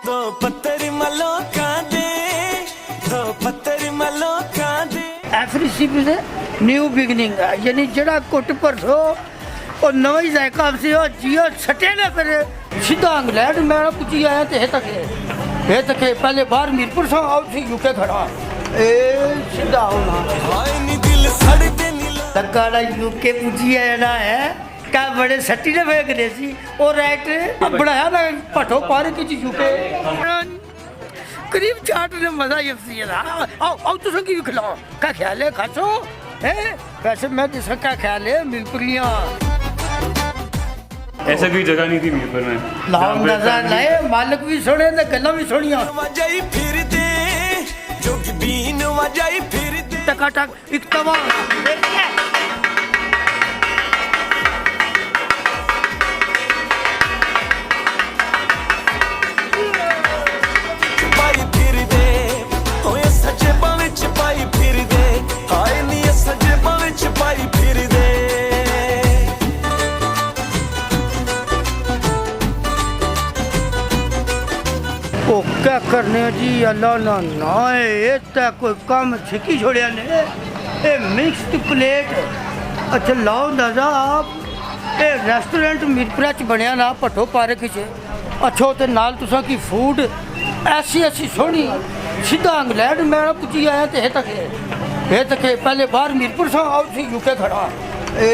दो पत्थर मलोका दे, दो पत्थर मलोका दे। एफरीशिप से न्यू बिगनिंग है, यानी जड़ा कुट पर हो और नवा ही जायका से हो जियो छटे ना फिर सीधा इंग्लैंड में पूछी आया तो हे तक पहले बाहर मीरपुर से आओ सी यूके खड़ा ए सीधा होना हाय नी दिल सड़ते नी तकाड़ा यूके पूछी आया ना है का बड़े सट्टी ने फेंक रहे सी और राइट बढ़ाया ना पठो पार की चीज यूके करीब चाट ने मजा ये सी ना आओ आओ तो संगी खिलाओ का ख्याल है खासो है वैसे मैं जिसका क्या ख्याल है मिलपुरियां ऐसा कोई जगह नहीं थी मीरपुर में लाओ नजर लाए मालिक भी सोने ते गल्ला भी सोनिया वजाई फिर दे, जोगी बीन वजाई फिर दे। टकाटक एक तवा पाई फिर दे, होए सजे बावे पाई फिर दे, हाय नी सजे बावे पाई फिर दे। ओ क्या करने जी अल्लाह ना ना ये तो कोई काम छिकी छोड़िया ने ये मिक्स्ड प्लेट अच्छा लाओ दादा आप ये रेस्टोरेंट मीरपुरा च बनया ना भट्टो पार्क च अच्छा तो नाल तुसा की फूड ऐसी ऐसी सोहनी सीधा इंग्लैंड में पुजी आया तो हे तक पहले बाहर मीरपुर से आओ सी यूके खड़ा ए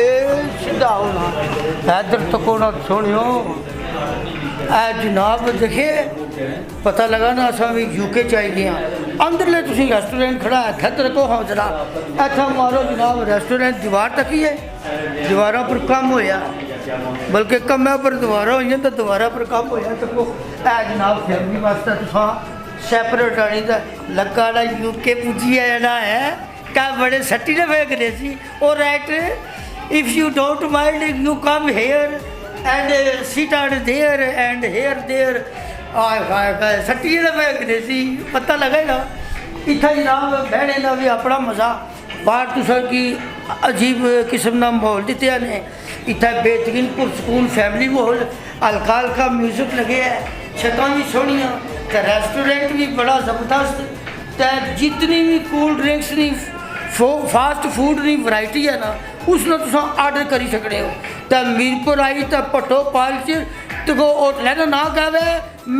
सीधा होना इधर तो कोना सोनियो ए जनाब देखे पता लगा ना असा भी यूके च आई गए अंदरले तुसी रेस्टोरेंट खड़ा है खत रखो हाँ जरा इतना मारो जनाब रेस्टोरेंट दीवार तक ही है दीवारों पर कम होया बल्कि कम पर दीवार हुई तो दीवारों पर कम होया तो है जनाब फैमिली वास्ते तुसा सैपरेट आनी तो लगा यूके पुजी आना है क्या बड़े सट्टी ने फेंक रहे सी और right if you don't mind you come here and sit out there and here there सट्टी ने फेंक रहे सी पता लगे ना इतना जनाब बहने का भी अपना मज़ा बाहर तुसा की अजीब किस्म का माहौल दिते ने इतना बेहतरीन पुरसकून फैमिली माहौल हल्का हल्का म्यूजिक लगे है छत्तां भी सोहनियां तो रेस्टोरेंट भी बड़ा जबरदस्त तो जितनी भी कूल ड्रिंक्स नी फास्ट फूड की वैरायटी है ना उसमें तुम आर्डर करी सकते हो तो मीरपुर आई तो भट्टो पाल तो होटल का ना कहे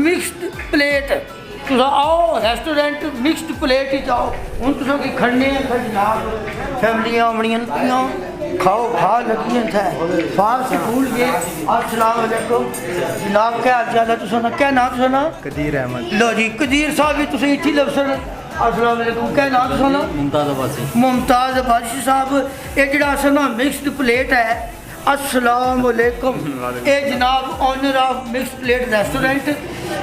मिक्सड प्लेट तुम आओ रेस्टोरेंट मिक्सड प्लेट ही जाओ हूँ तुम की खड़ने जनाब फैमिलियां आवनियां खाओ खा लगी थे फास्ट फूड के अस्सलाम वालेकुम जनाब क्या हाल चाल है तुम क्या नाम सुना कदीर अहमद लो जी कदीर साहब भी तुम इतनी लफ्सन अस्सलाम वालेकुम क्या नाम सुना मुमताज़ अब्बासी मुमताज़ अब्बासी साहब ये जड़ा असल ना मिक्सड प्लेट है अस्सलाम वालेकुम ये जनाब owner of mixed plate restaurant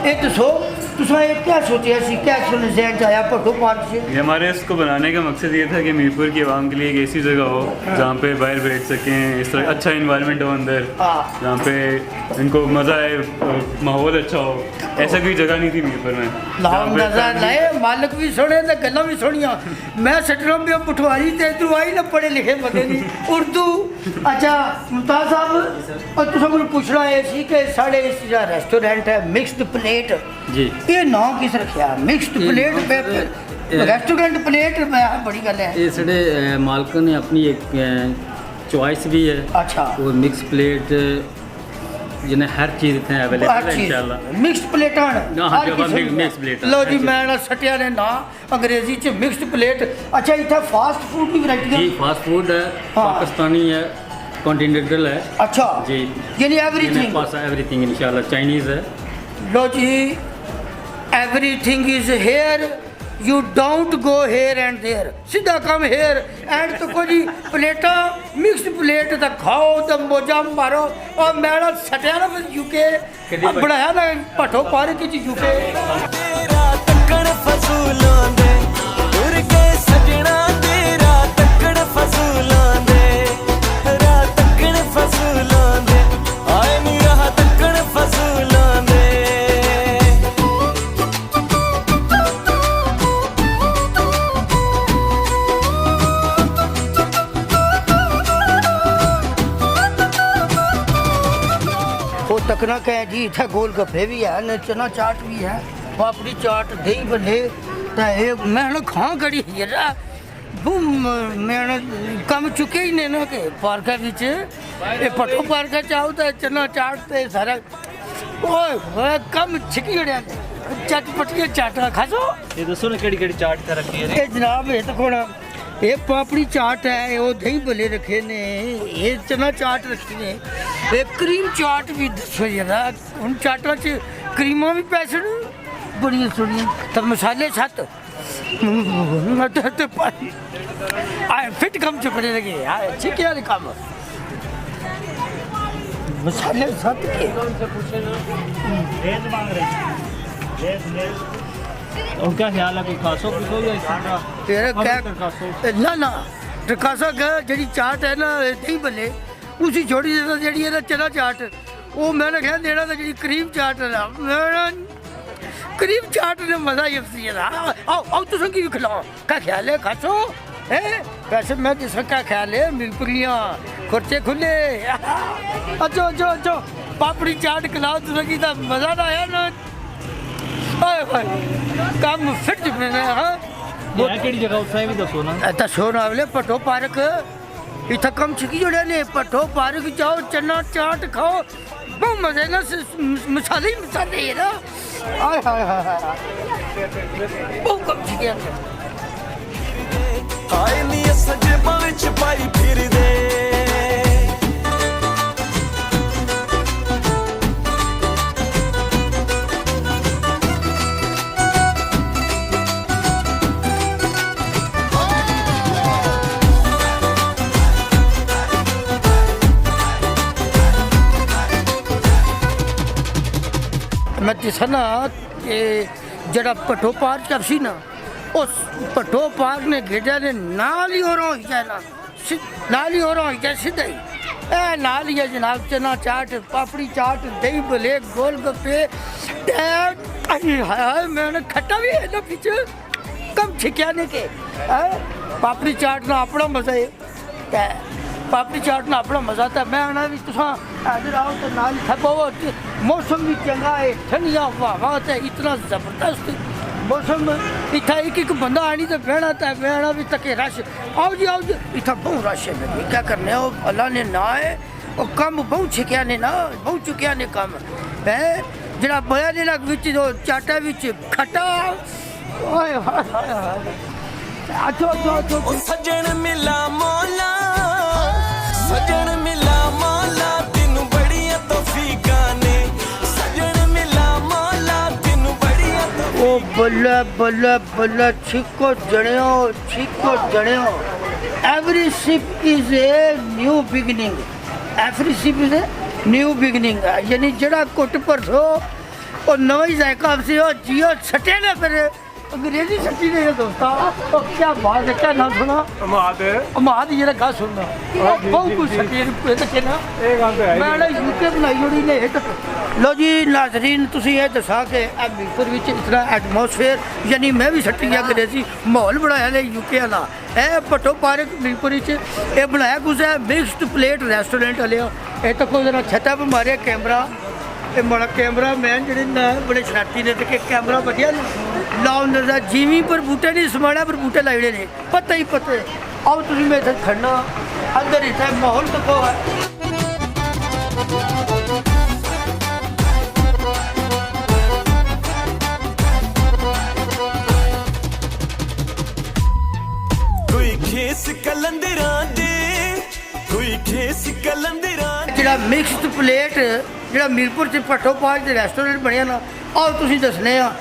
ये दसो तुसा ये क्या सोचा सी क्या सुन जहन आया भट्टो पार्क से ये हमारे इसको बनाने का मकसद ये था कि मीरपुर की आवाम के लिए एक ऐसी जगह हो जहाँ पे बाहर बैठ सकें इस तरह अच्छा इन्वायरमेंट हो अंदर जहाँ पे इनको मज़ा आए माहौल अच्छा हो ऐसा कोई जगह नहीं थी मीरपुर में लाओ नजर लाए मालिक भी सोने तो गल्ला भी सोनिया मैं सटरों में पठवारी ते इधर आई ना पढ़े लिखे बंदे नहीं उर्दू अच्छा मुमताज़ साहब और तुम मुझे पूछना है सी कि साढ़े इस रेस्टोरेंट है मिक्सड प्लेट जी ये नाम किस रखा मिक्सड प्लेट पे रेस्टोरेंट प्लेट में बड़ी गल है ये साढ़े मालक ने अपनी एक चॉइस भी है अच्छा और मिक्स प्लेट जिन्हें हर चीज़ इतने अवेलेबल है इंशाल्लाह मिक्स्ड प्लेटां हाँ जी मिक्स प्लेट लो जी मैं ना सटिया ने ना अंग्रेजी च मिक्स्ड प्लेट अच्छा इतना फास्ट फूड की वैरायटी जी फास्ट फूड है पाकिस्तानी है कॉन्टिनेंटल है अच्छा जी यानी एवरीथिंग एवरीथिंग इंशाल्लाह चाइनीज़ है लो जी everything is here you don't go here and there सीधा कम हेयर एंड तो कोई प्लेटा मिक्स प्लेट तो खाओ तो मोजा मारो और मेरा सटिया ना यूके बढ़ाया ना भट्टो पार की यूके तेरा तक्कड़ फसूलों दे, उड़ के सजना तेरा तक्कड़ फसूलों दे, रा तक्कड़ फसूलों दे, आए नी रहा तक्कड़ फसूलों दे। इतना कह जी इतना गोल गप्पे भी है चना चाट भी है पापड़ी चाट दही भल्ले तो ये मैं ना खां कड़ी जरा मैं कम चुके ही ने ना के पार्का विच ये पटो पार्का चाहो तो चना चाट ते सारा ओए कम छिकी जड़िया चटपटिया चाटा खासो ये दसो ना केड़ी चाट ते रखी है ये जनाब ये तो कोना ये पापड़ी चाट है वो दही भले रखे ने ये चना चाट रखी ने ये क्रीम चाट भी दसो जरा उन चाटा च क्रीमा भी पैसे बड़िया सोनिया तो मसाले सत फिट कम चुपड़े लगे ठीक है कम मसाले सत और क्या ख्याल है कोई खासो किसो या इस तरह तेरे हम क्या तो खासो ना ना टकासा जी चाट है ना दही भले उसी छोटी जी है चना चाट वो मैंने कहा देना था जी क्रीम चाट है ना क्रीम चाट ने मजा ही अफसी है आओ आओ तुम की खिलाओ क्या ख्याल है खासो है वैसे मैं जिसका क्या ख्याल है मिलपुरियाँ खर्चे खुले अच्छो अच्छो अच्छो पापड़ी चाट खिलाओ तुम की तो मजा ना आया ना काम फिट चुके हैं हाँ ये केड़ी जगह उसने भी दसो ना दसो ना अगले पटो पार्क इतना कम छिकी जोड़े ने पटो पार्क जाओ चना चाट खाओ बहुत मजे ना मसाले ही मसाले है ना हाय हाय हाय बहुत कम छिकी ਹਾਏ ਨੀ ਸਜਬਾਂ ਵਿੱਚ ਪਾਈ ਫਿਰਦੇ मैं दिसा ना कि जरा पटो पार्क जब सी ना उस पटो पार्क ने गेड़ा ने नाल ही हो रहा है ना नाल ही हो रहा है सीधा ही ए नाल ही है जनाब चना चाट पापड़ी चाट दही भले गोल गप्पे मैंने खट्टा भी है ना पीछे कम छिक्याने के पापड़ी चाट ना अपना मजा है पापड़ी चाट ना अपना मजा था मैं आना भी तुसा इधर आओ तो नाल थको मौसम भी चंगा है ठंडिया हवा है इतना जबरदस्त मौसम इतना एक बंदा आनी तो बहना भी तके रश आओ जी इतना बहुत रश है क्या करने हो अल्लाह ने ना है और कम बहुत छिकिया ने ना बहुत चुकिया ने कम है जरा बया ने लग विच चाटा विच खट्टा ओए अच्छो अच्छो अच्छो सजन मिला मौला सजन मिला मौला तेनू बड़िया तौफीका ने सजन मिला मौला तेनू बड़िया ओ बल्ला बल्ला बल्ला छिको जणियो every ship is a new beginning every ship is a new beginning यानी जड़ा कुट परसो और नवा ही जायका से हो जियो छटे ना फिर अंग्रेजी छट्टी ने दोस्ता ओ क्या बात है क्या नाम सुना अमाद ये गा सुनना बहुत कुछ छट्टी पे के ना ਇਹ ਗੱਲ ਤਾਂ ਹੈ मैं ना यूके बनाई जोड़ी ने हिट लो जी नाजरीन तुसी ये दसा के मीरपुर विच इतना एटमोसफेयर यानी मैं भी छट्टी गया करे सी माहौल बनाया ने यूके वाला ए भट्टो पार्क मीरपुर विच ये बनाया कुछ है मिक्स्ड प्लेट रेस्टोरेंट वाले ये तो कोई जरा छत्ता पर मारे कैमरा ये बड़ा कैमरा मैन जेडे ना बड़े शरारती ने ते कैमरा बढ़िया लाओ नजर जीवी पर बूटे नहीं समाड़ा पर बूटे लाइडे ने पता ही पता आओ तुम मैं इधर खड़ना अंदर इतना माहौल तो को है कोई खेस कलंदरां दे कोई खेस कलंदरां ਜਿਹੜਾ ਮਿਕਸਡ ਪਲੇਟ ਜਿਹੜਾ ਮੀਰਪੁਰ ਚ ਭੱਟੋ ਪਾਜ ਦੇ ਰੈਸਟੋਰੈਂਟ ਬਣਿਆ ਨਾ ਆਓ ਤੁਸੀਂ ਦੱਸਨੇ ਆ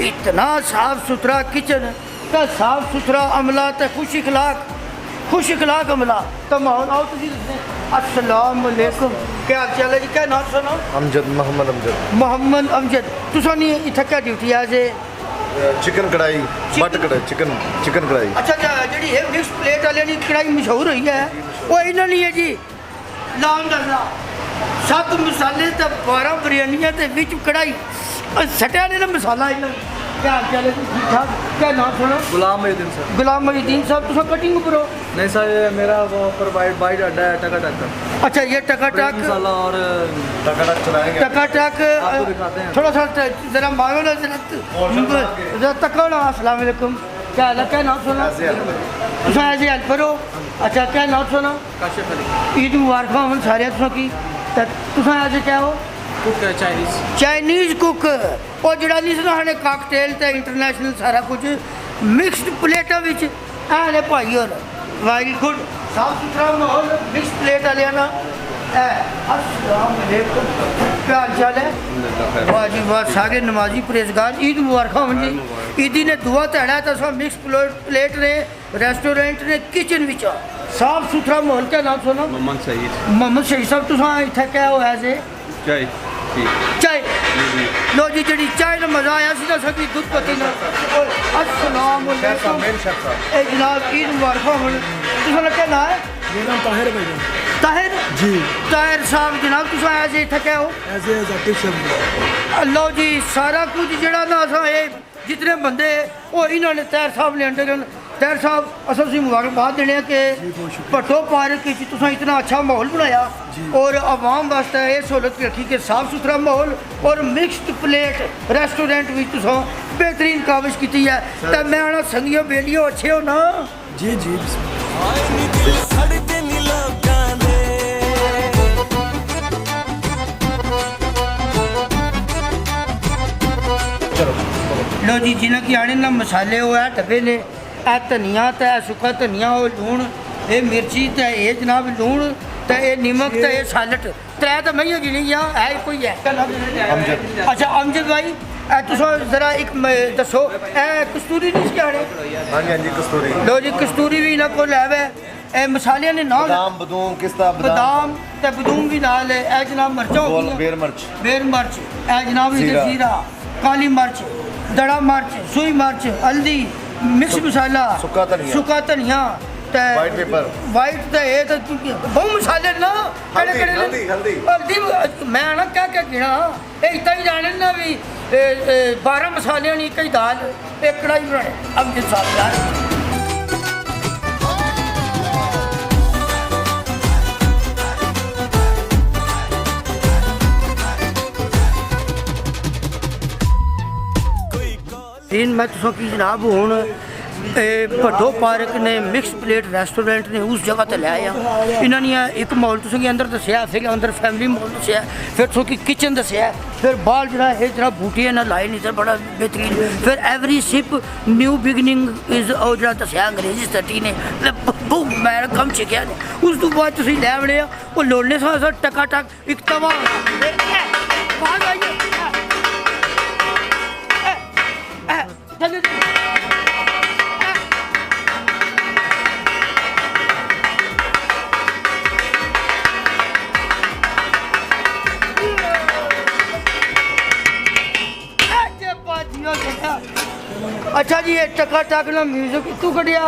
ਇਤਨਾ ਸਾਫ ਸੁਥਰਾ ਕਿਚਨ ਤਾਂ ਸਾਫ ਸੁਥਰਾ ਅਮਲਾ ਤੇ ਖੁਸ਼ ਇਖਲਾਕ ਅਮਲਾ ਤਾਂ ਮਾਹੌਲ ਆਓ ਤੁਸੀਂ ਦੱਸਨੇ अस्सलाम वालेकुम क्या हाल चाल है जी क्या नाम सुनो अमजद मोहम्मद अमजद तुसा नहीं इतना क्या ड्यूटी आज चिकन कढ़ाई मट कढ़ाई चिकन कढ़ाई अच्छा जी है मिक्स प्लेट वाले की कढ़ाई मशहूर हुई है वो इन्हों नहीं है जी नाम दसना 7 मसाले तो 12 बिरयानियां ते विच कढ़ाई सटिया ने ना मसाला इन्होंने क्या हाल चाल है ठीक ठाक क्या नाम सुनो गुलाम मोहिउद्दीन सर गुलाम मोहिउद्दीन साहब तुसा कटिंग करो नहीं सर ये मेरा वो प्रोवाइड बाइट अड्डा है टका टक्कर अच्छा ये टकाटक और टकाटक चलाएंगे टकाटक थोड़ा सा जरा मांगो ना जरा तको ना। अस्सलाम वालेकुम, क्या हाल है, क्या नाम सुना? तुम ऐसे हेल्पर हो? अच्छा क्या नाम सुना? ईद मुबारक हो सारे तुम की। तुम ऐसे क्या हो? Chinese cook. और जड़ा नहीं सुना हने काकटेल ते इंटरनेशनल सारा कुछ मिक्सड प्लेटा विच है भाई। और वेरी गुड, साफ सुथरा माहौल, मिक्स प्लेट वाले ना। अस्सलाम वालेकुम, क्या हाल चाल है? वाह जी वाह, सारे नमाजी परहेजगार, ईद मुबारक हो जी। ईदी ने दुआ धड़ा तो मिक्स प्लेट ने रेस्टोरेंट ने किचन विच साफ सुथरा माहौल। क्या नाम सुना? मोहम्मद शहीद साहब। तुम इतना क्या हो ऐसे चाय लो जी, जी चाय का मजा आया सी ना सभी दुध पत्ती ना। अस्सलाम वालेकुम ए जनाब, ईद मुबारक हो। तुम क्या नाम है? मेरा नाम ताहिर भाई। ताहिर जी ताहिर साहब जनाब, तुम ऐसे इतना क्या हो? ऐसे जाकिर शब्द लो जी, सारा कुछ जड़ा ना असा ये जितने बंदे वो इन्होंने ताहिर साहब ने अंडर। ताहिर साहब असल से मुबारकबाद देने कि भट्टो पार्क तुसा इतना अच्छा माहौल बनाया और आवाम वास्ते ये सहूलत रखी कि साफ सुथरा माहौल और मिक्सड प्लेट रेस्टोरेंट भी तुसा बेहतरीन काविश की है। तो मैं आना संगियो बेलियो अच्छे हो ना? जी जी हाय नी दिल सड़ते नी लोकां दे। लो जी, जिन्हें की आने ना मसाले वो है डब्बे ने, ए धनिया तो है सुखा धनिया, वो लूण, ये मिर्ची तो ये जनाब लूण तो ये नमक तो ये सालट। त्रै तो मैं गिनी है कोई है। अच्छा अमजद भाई, तुस जरा एक दसो ए कस्तूरी नहीं सी आने? हाँ जी हाँ जी, कस्तूरी। लो जी, कस्तूरी भी इन्होंने को लैव है। ए मसाले ने नाल बादाम बदूम किस्ता बादाम ते बदूम भी नाल है। ए जनाब मर्चा हो गई, बेर मिर्च, बेर मिर्च, ए जनाब जीरा, काली मिर्च, दड़ा मिर्च, सुई मिर्च, हल्दी, मिक्स मसाला, सुक्का धनिया, वाइट पेपर, वाइट तो ये तो बहुत मसाले ना। हल्दी मैं ना क्या क्या गिना इतना ही जाने ना भी 12 मसाले नहीं, कई दाल, एक कढ़ाई बनाए। अब जिस साथ यार मैं तुसों की जनाब हूँ भट्टो पार्क ने मिक्स प्लेट रेस्टोरेंट ने उस जगह ते लाया। इन्होंने एक माहौल तुसें गी अंदर दस्या, फिर अंदर फैमिली माहौल दस्या, फिर तुसें की किचन दस्या, फिर बाहर जरा है जरा बूटियां ना लाए इधर बड़ा बेहतरीन, फिर every sip new beginning is और जरा दस्या अंग्रेजी स्टडी ने बहुत मैं कम सीखिया ने। उस तो बाद तुसीं लै बड़े वो लोड़ने सा टका टक एक तवा अच्छा जी, ये टका टक ना म्यूजिक तू कटिया।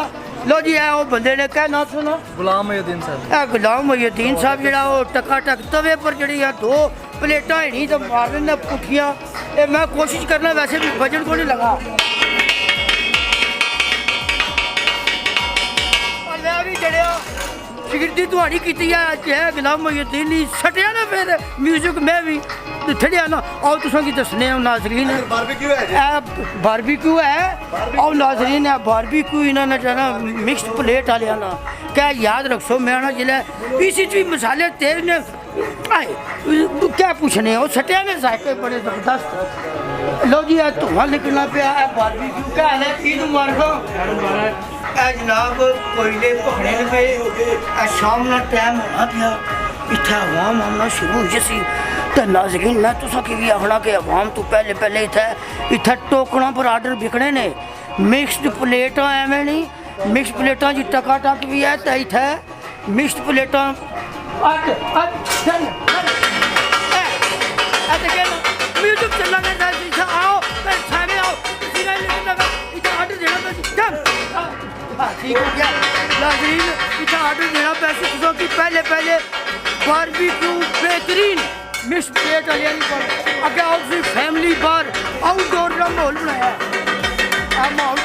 लो जी, है वो बंदे ने क्या नाम सुना? गुलाम मोहिउद्दीन साहब। है गुलाम मोहिउद्दीन साहब जरा वो टका टक तवे पर जड़ी है 2 प्लेटा ही नहीं तो मार देना पुठियां। मैं कोशिश करना वैसे भी वजन को नहीं लगा। भी जड़िया सिगरती तुहाड़ी की है गुलाम मोहिउद्दीन ने सटिया ना फिर म्यूजिक में भी थड़िया ना। आओ तुसा की दसने नाजरीन बारबीक्यू है और नाजरीन है बारबीक्यू इन्होंने जाना मिक्सड प्लेट वाले ना। क्या याद रखो मैं ना जिले इसी भी मसाले तेज ने आए क्या पूछने वो सटिया ने जायके बड़े जबरदस्त। लो जी है धुआं निकलना पाया है बारबीक्यू क्या है? ईद मुबारक जनाब। कोयले भखने लगे, शाम ना टाइम होना पाया, इतना अवाम आना शुरू हो जैसी। तो नाजरीन मैं तुसा की भी आखना कि अवाम तो पहले पहले इतना टोकना पर आर्डर बिकने ने। मिक्सड प्लेटा एवं नहीं, मिक्स प्लेटा जी टका टक भी है तो इतना मिक्सड प्लेटा म्यूजिक चलना करता आओ सारे आओ आर्डर देना ठीक हो गया। नाज़रीन इतना आर्डर देना पैसे तुझों की पहले पहले बारबीक्यू बेहतरीन मिक्स प्लेट वाले पर अगर आओ फैमिली बार आउटडोर का माहौल बनाया माहौल